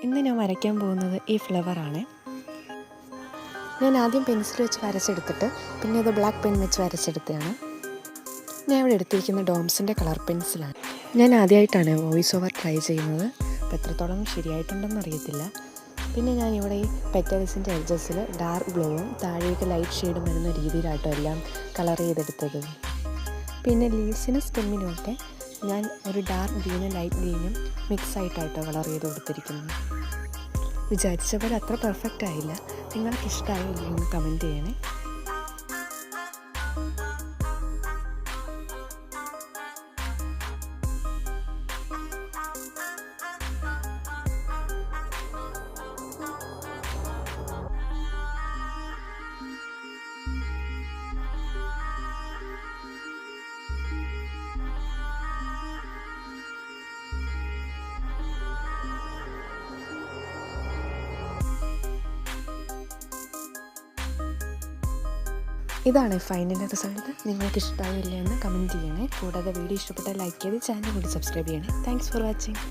ഇന്ന് ഞാൻ വരയ്ക്കാൻ പോകുന്നത് ഈ ഫ്ലവറാണ്. ഞാൻ ആദ്യം പെൻസിൽ വെച്ച് വരച്ചെടുത്തിട്ട് പിന്നെ അത് ബ്ലാക്ക് പെൻ വെച്ച് വരച്ചെടുത്തതാണ്. ഞാൻ ഇവിടെ എടുത്തിരിക്കുന്ന ഡോംസിൻ്റെ കളർ പെൻസിലാണ്. ഞാൻ ആദ്യമായിട്ടാണ് വോയിസ് ഓവർ ട്രൈ ചെയ്യുന്നത്. അപ്പോൾ എത്രത്തോളം ശരിയായിട്ടുണ്ടെന്ന് അറിയത്തില്ല. പിന്നെ ഞാനിവിടെ ഈ പെറ്റൽസിൻ്റെ എഡ്ജസിൽ ഡാർക്ക് ബ്ലൂവും താഴേക്ക് ലൈറ്റ് ഷെയ്ഡും വരുന്ന രീതിയിലാട്ടോ എല്ലാം കളർ ചെയ്തെടുത്തത്. പിന്നെ ലീവ്സിന് സ്റ്റെമ്മിനുമൊക്കെ ഞാൻ ഒരു ഡാർക്ക് ഗ്രീനും ലൈറ്റ് ഗ്രീനും മിക്സ് ആയിട്ടാട്ടോ കളർ ചെയ്ത് കൊടുത്തിരിക്കുന്നത്. വിചാരിച്ച പോലെ അത്ര പെർഫെക്റ്റ് ആയില്ല. നിങ്ങൾക്ക് ഇഷ്ടമായോ ഇല്ലയോ എന്ന് കമൻറ്റ് ചെയ്യണേ. ഇതാണ് ഫൈനൽ റിസൾട്ട്. നിങ്ങൾക്ക് ഇഷ്ടമായില്ല എന്ന് കമൻറ്റ് ചെയ്യണേ. കൂടാതെ വീഡിയോ ഇഷ്ടപ്പെട്ടാൽ ലൈക്ക് ചെയ്ത് ചാനൽ കൂടി സബ്സ്ക്രൈബ് ചെയ്യണേ. Thanks for watching.